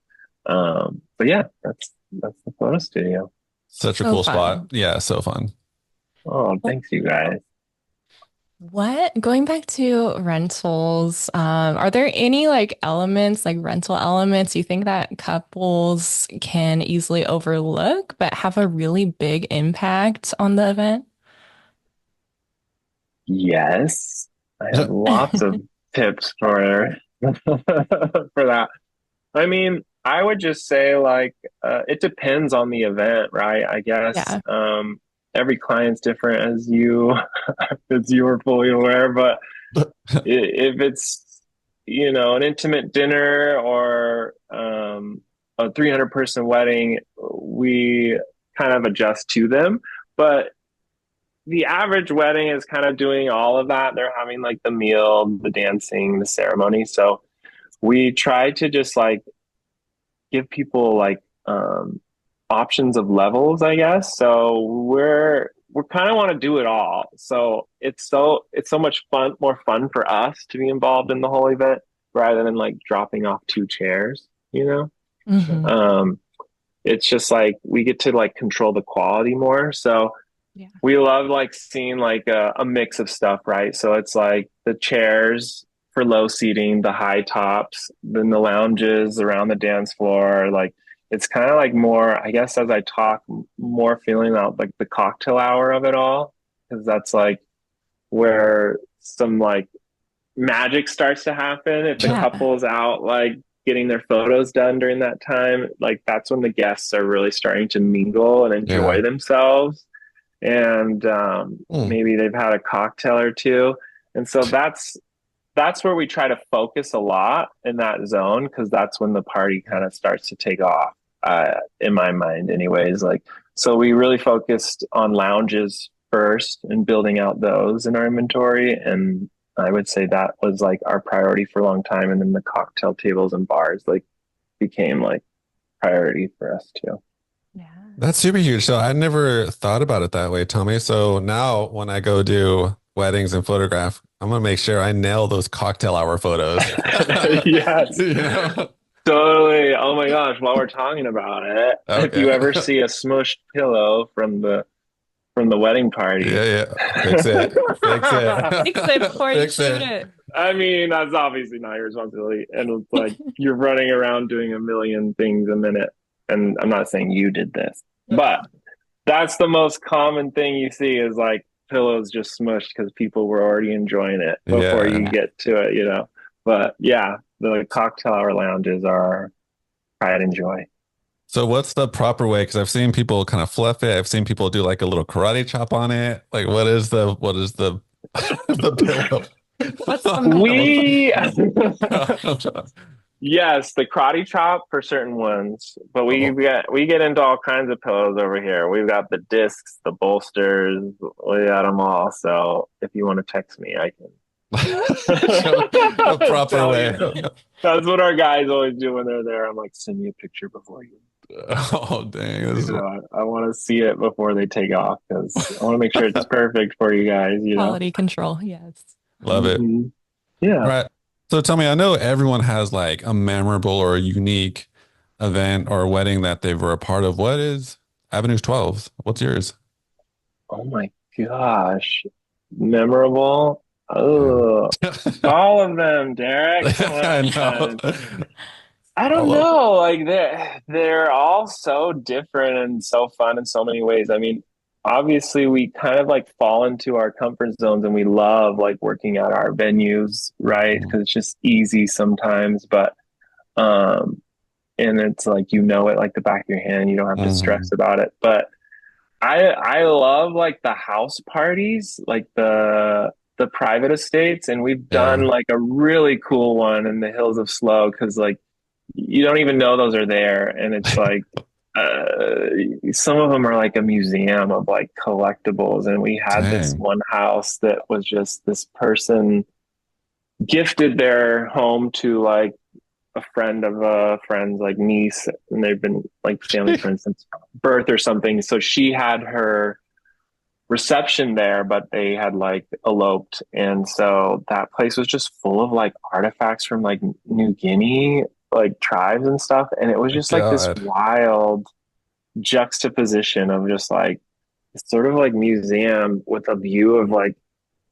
yeah, that's the photo studio. It's Such a so cool spot. fun. Yeah, so fun. Oh, thanks, you guys. Going back to rentals, are there any like elements, like rental elements you think that couples can easily overlook but have a really big impact on the event? Yes, I have lots of tips for for that. I mean, I would just say like it depends on the event, right? I guess Yeah. every client's different, as you as you are fully aware. But if it's an intimate dinner or a 300 person wedding, we kind of adjust to them. But the average wedding is kind of doing all of that. They're having like the meal, the dancing, the ceremony. So we try to just like give people like options of levels, I guess. So we're kind of want to do it all. So it's so much fun, more fun for us to be involved in the whole event rather than like dropping off two chairs, you know? Hmm. Um, it's just like we get to like control the quality more. So Yeah. we love like seeing like a mix of stuff, right? So it's like the chairs for low seating, the high tops, then the lounges around the dance floor. Like it's kind of like more, I guess, as I talk, more feeling out like the cocktail hour of it all, because that's like where some like magic starts to happen. If the Yeah. couple's out like getting their photos done during that time, like that's when the guests are really starting to mingle and Yeah. enjoy themselves. And Mm. maybe they've had a cocktail or two. And so that's where we try to focus a lot in that zone, because that's when the party kind of starts to take off, in my mind anyways. Like, so we really focused on lounges first and building out those in our inventory, and I would say that was like our priority for a long time, and then the cocktail tables and bars like became like priority for us too. Yeah. That's super huge. So I never thought about it that way, Tommy. So now when I go do weddings and photograph, I'm gonna make sure I nail those cocktail hour photos. Yes, You know? totally. Oh my gosh, while we're talking about it, if Okay. you ever see a smushed pillow from the wedding Yeah, party. yeah. Fix it. Fix it. Fix it before you Fix shoot it. it. I mean, that's obviously not your responsibility. And it's like you're running around doing a million things a minute. And I'm not saying you did this, but that's the most common thing you see is like pillows just smushed because people were already enjoying it before you Yeah. Yeah. get to it. But yeah, the cocktail hour lounges are pride and joy. So what's the proper way? Because I've seen people kind of fluff it. I've seen people do like a little karate chop on it. Like what is the the pillow? What's the method? We Yes, the karate chop for certain ones, but Oh. we get into all kinds of pillows over here. We've got the discs, the bolsters, we got them all. So if you want to text me, I Show the can proper tell way. you. That's what our guys always do when they're there. I'm like, send me a picture before you. Oh dang. I want to see it before they take off because I want to make sure it's perfect for you guys. Quality control. Yes. Love it. Hmm. All Yeah. right. So tell me, I know everyone has like a memorable or a unique event or wedding that they were a part of. What is Avenues 12's? What's yours? Oh my gosh. Memorable. Yeah. Oh, all of them, Derek. Come I know. on. I don't All of know. Like they're all so different and so fun in so many ways. I mean, obviously we kind of like fall into our comfort zones and we love like working at our venues, right? them. Because it's just easy sometimes, but um and it's like it like the back of your hand. You don't have to stress Mhm. about it. But I love like the house parties, like the private estates, and we've done Yeah. like a really cool one in the Hills of Slow because like you don't even know those are there, and it's like some of them are like a museum of like collectibles, and we had this Dang. one house that was just this person gifted their home to like a friend of a friend's like niece, and they've been like family friends since birth or something. So she had her reception there, but they had like eloped, and so that place was just full of like artifacts from like New Guinea, like tribes and stuff, and it was My just like this God. wild juxtaposition of just like sort of like museum with a view of like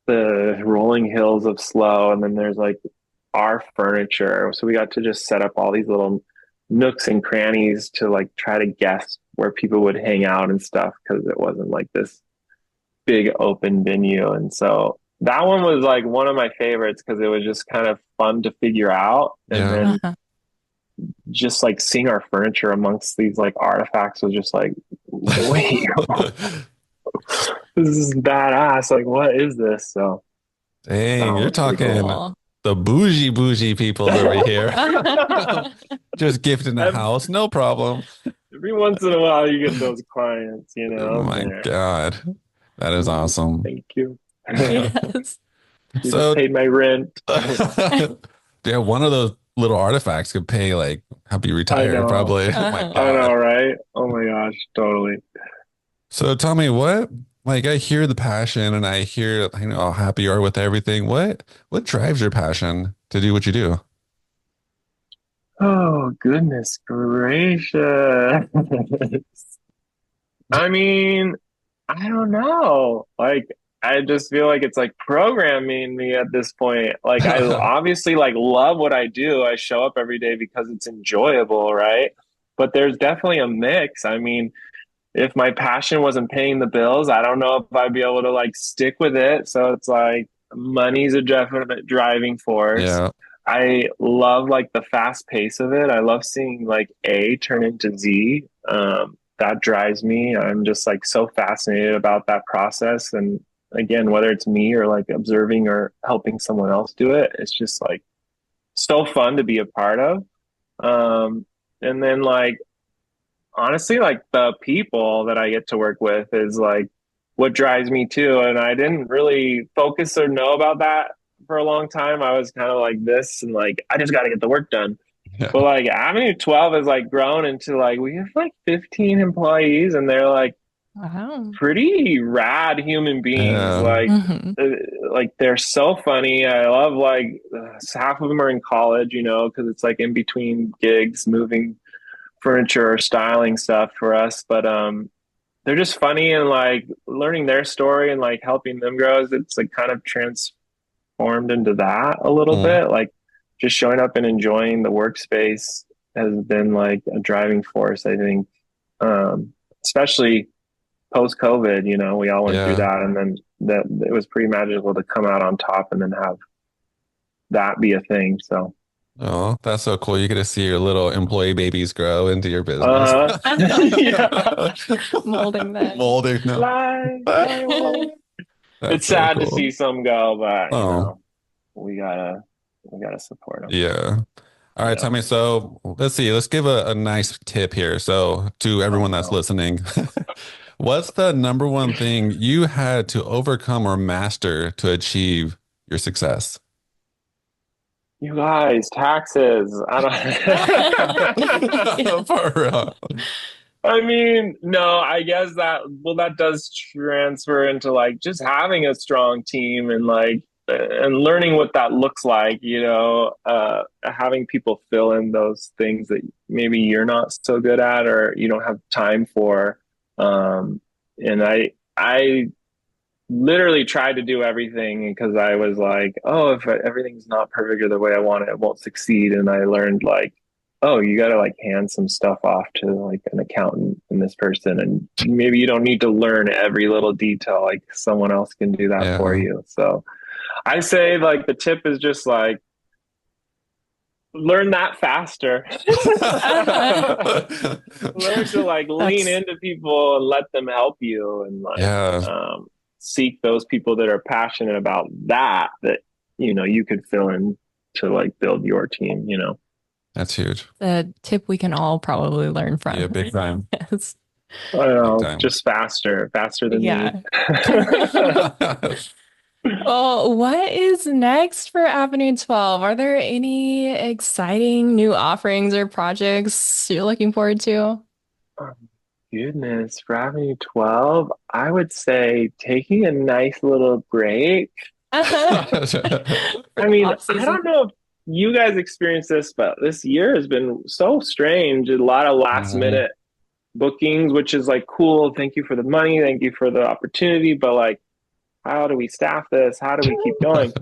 the rolling hills of Slow, and then there's like our furniture. So we got to just set up all these little nooks and crannies to like try to guess where people would hang out and stuff because it wasn't like this big open venue. And so that one was like one of my favorites because it was just kind of fun to figure out. And Yeah. then Uh-huh. just like seeing our furniture amongst these like artifacts was just like, wait, this is badass. Like, what is this? So that Dang, one you're was pretty cool. talking Cool. the bougie peoples over here. Just gifting a every, house, no problem. every once in a while, you get those clients, Oh my there. God. That is awesome. Thank you. Yes. You just So, paid my rent. yeah, one of those little artifacts could pay like help you I retire, know. probably. Oh my Uh-huh. I know, God. right? Oh my gosh, totally. So tell me what, like I hear the passion and I hear, how happy you are with everything. What drives your passion to do what you do? Oh, goodness gracious. I mean, I don't know. Like, I just feel like it's like programming me at this point. Like, I obviously like love what I do. I show up every day because it's enjoyable, right? But there's definitely a mix. I mean, if my passion wasn't paying the bills, I don't know if I'd be able to like stick with it. So it's like money's a definite driving force. Yeah. I love like the fast pace of it. I love seeing like A turn into Z. That drives me. I'm just like so fascinated about that process. And again, whether it's me or like observing or helping someone else do it, it's just like so fun to be a part of. And then like honestly, like the people that I get to work with is like what drives me too. And I didn't really focus or know about that for a long time. I was kind of like this and like, I just got to get the work done. Yeah. But like Avenue 12 has like grown into like, we have like 15 employees and they're like Wow. pretty rad human beings. Yeah. Hmm. Uh, like they're so funny. I love like half of them are in college, you know, because it's like in between gigs, moving furniture or styling stuff for us. But they're just funny and like learning their story and like helping them grow. It's like kind of transformed into that a little Mm. bit. Like just showing up and enjoying the workspace has been like a driving force, I think. Especially post COVID, you know, we all went through Yeah. that and then that it was pretty magical to come out on top and then have that be a thing. So Oh, that's so cool. You get to see your little employee babies grow into your business. uh yeah. Molding them. Molding, no. Fly away. That's It's so sad to cool. see some go, but you Oh, know, we gotta support them. yeah. All right, Yeah. Tommy. So let's see. Let's give a nice tip here. So to Oh everyone that's no. listening, what's the number one thing you had to overcome or master to achieve your success? You guys, taxes. I don't For real. I mean, no, I guess that well that does transfer into like just having a strong team and like and learning what that looks like, you know, having people fill in those things that maybe you're not so good at or you don't have time for. And I literally tried to do everything because I was like, oh, if everything's not perfect or the way I want it, it won't succeed. And I learned like, oh, you got to like hand some stuff off to like an accountant and this person, and maybe you don't need to learn every little detail. Like someone else can do that for Yeah. you. So I say like the tip is just like learn that faster. Learn to like lean That's into people and let them help you and like Yeah, seek those people that are passionate about that you know you could fill in to like build your team, you know. that's huge. a tip we can all probably learn Yeah, from. big time. Yes. I don't Big know, time. just faster than me. Yeah. Well, what is next for Avenue 12? Are there any exciting new offerings or projects you're looking forward to? Oh, goodness, for Avenue 12, I would say taking a nice little break. For I the mean, off I season. don't know if you guys experienced this, but this year has been so strange. A lot of last Mhm. minute bookings, which is like cool. Thank you for the money. Thank you for the opportunity. But like, how do we staff this? How do we keep going?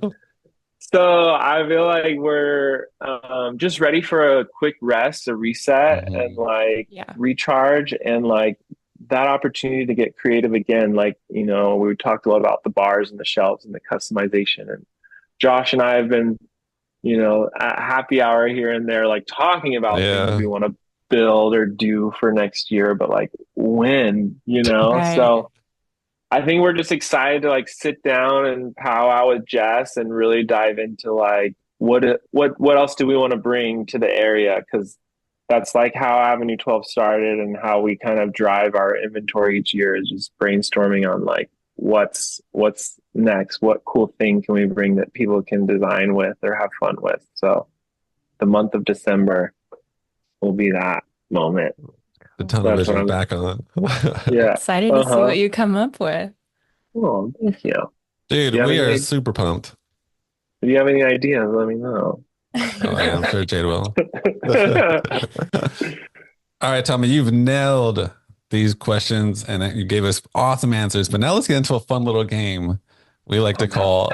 So I feel like we're just ready for a quick rest, a reset, and Mhm. like Yeah. recharge, and like that opportunity to get creative again. Like, you know, we talked a lot about the bars and the shelves and the customization. And Josh and I have been, you know, at happy hour here and there, like talking about things Yeah. we want to build or do for next year, but like when, you know? Right. So I think we're just excited to like sit down and powwow with Jess and really dive into like what else do we want to bring to the area? Because that's like how Avenue 12 started and how we kind of drive our inventory each year is just brainstorming on like what's next, what cool thing can we bring that people can design with or have fun with. So the month of December will be that moment. The That's what television's I'm. back on. Yeah. Excited to Uh see huh. what you come up with. Oh, thank you. Dude, Do you have we are any super pumped. If you have any ideas, let me know. Oh yeah, I'm sure Jade will. All right, Tommy, you've nailed these questions and you gave us awesome answers. But now let's get into a fun little game we like Oh to no. call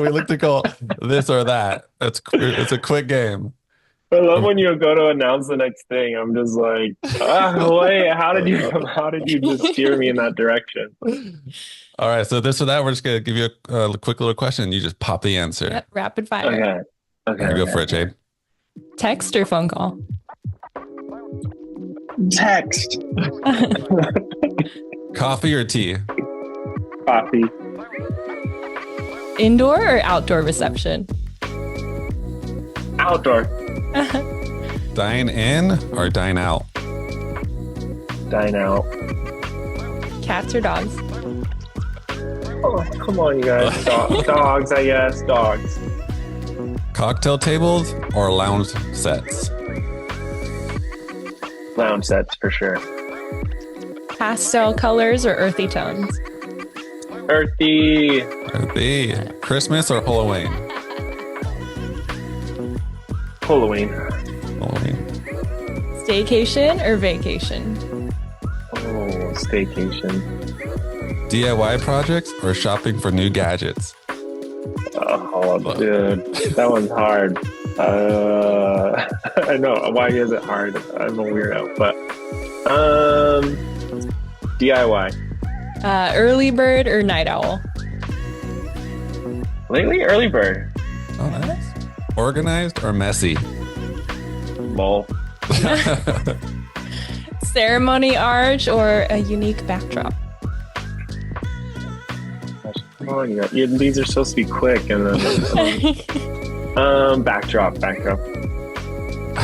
we like to call this or that. It's a quick game. I love when you go to announce the next thing. I'm just like, wait, how did you just steer me in that direction? All right, so this or that, we're just gonna give you a quick little question. You just pop the answer. Yep, rapid fire. Okay. All Okay, right, go for okay. it, Jade. Text or phone call? Text. Coffee or tea? Coffee. Indoor or outdoor reception? Outdoor. Dine in or dine out? Dine out. Cats or dogs? Oh, come on, you guys. Dogs, I guess. Dogs. Cocktail tables or lounge sets? Lounge sets for sure. Pastel colors or earthy tones? Earthy. The Christmas or Halloween? Halloween. Halloween. Staycation or vacation? Oh, staycation. DIY projects or shopping for new gadgets? Oh, dude. That one's hard. I know. Why is it hard? I'm a weirdo, but DIY. Early bird or night owl? Lately, early bird. Oh, nice. Organized or messy? Both. Ceremony art or a unique backdrop? Come on, these are supposed to be quick, and then backdrop. All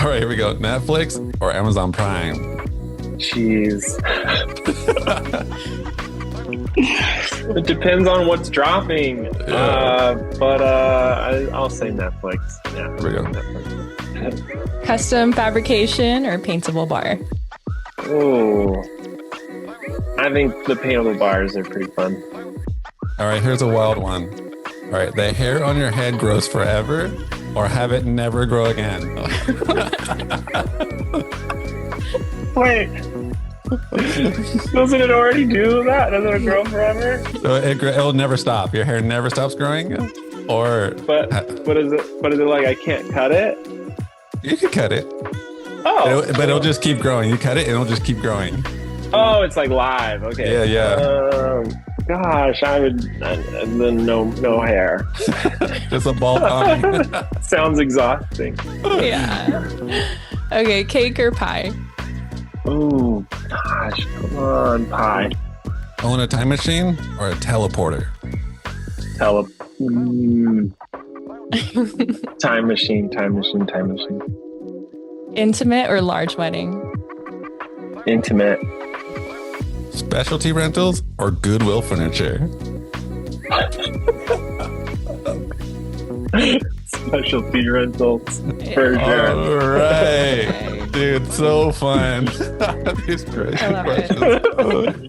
right, here we go. Netflix or Amazon Prime? Jeez. It depends on what's dropping. But I'll say Netflix. Yeah, Here we go. Netflix. Custom fabrication or paintable bar? Oh, I think the paintable bars are pretty fun. All right, here's a wild one. All right, the hair on your head grows forever or have it never grow again? Wait, doesn't it already do that? Doesn't it grow forever? So it'll never stop. Your hair never stops growing? Or But what is it? But is it like I can't cut it? you can cut it, Oh, but it'll just keep growing. You cut it and it'll just keep growing. oh, it's like live. Okay. Yeah. Gosh, I would then no hair. Just a ball Tommy. Sounds exhausting. Yeah. Okay, cake or pie? Oh gosh, come on, pie. Own a time machine or a teleporter? Tele. Time machine. Intimate or large wedding? Intimate. Specialty rentals or Goodwill furniture? Specialty rentals for sure. All right. Dude, so fun. These crazy I love questions.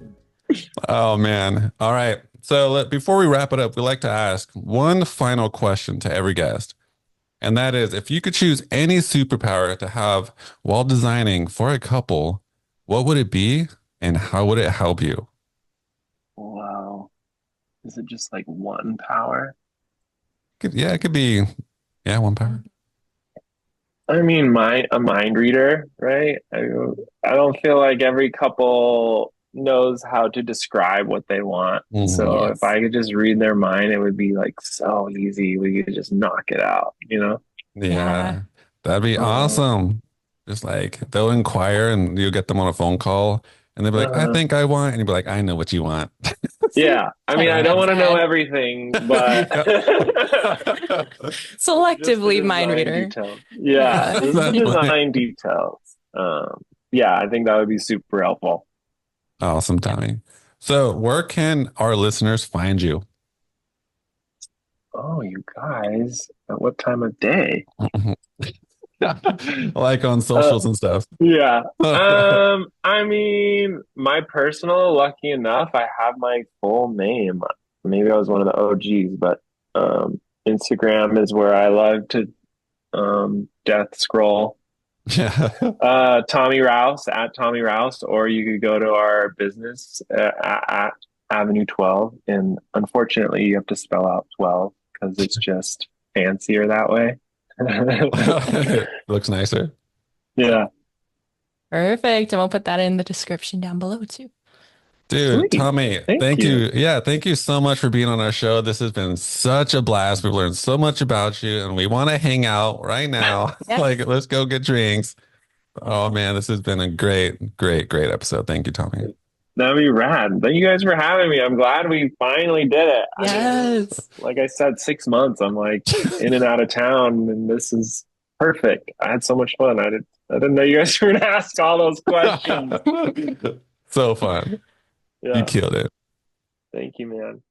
Oh, man. All right. So before we wrap it up, we like to ask one final question to every guest. And that is, if you could choose any superpower to have while designing for a couple, what would it be and how would it help you? Wow. Is it just like one power? Yeah, it could be, yeah, one power. I mean, a mind reader, right? I don't feel like every couple knows how to describe what they want. Mhm. So Yes. if I could just read their mind, it would be like so easy. We could just knock it out, you know? Yeah, that'd be Uh, awesome. Just like they'll inquire and you'll get them on a phone call and they'll be like, I Uh, think I want, and you'll be like, I know what you want. yeah. I mean, I don't want to know Good. everything, but Selectively just the mind design reader. details. Yeah, just the Exactly. design details. Yeah, I think that would be super helpful. Awesome, Tommy. So where can our listeners find you? Oh, you guys, at what time of day? Like on socials and stuff. Yeah. I mean, my personal, lucky enough, I have my full name. Maybe I was one of the OGs, but Instagram is where I love to Death Scroll. Yeah. Tommy Rouse at Tommy Rouse, or you could go to our business at Avenue 12. And unfortunately, you have to spell out 12 because it's just fancier that way. Looks nicer. Yeah, Perfect. And we'll put that in the description down below too. Dude, sweet. Tommy, Thank thank you. you. Yeah, thank you so much for being on our show. This has been such a blast. We've learned so much about you, and we want to hang out right now. Yes. Like, let's go get drinks. Oh man, this has been a great episode. Thank you, Tommy. That'd be rad. Thank you guys for having me. I'm glad we finally did it. I mean, Yes. like I said, 6 months. I'm like in and out of town, and this is perfect. I had so much fun. I didn't know you guys were gonna ask all those questions. So fun. You Yeah. killed it. Thank you, man.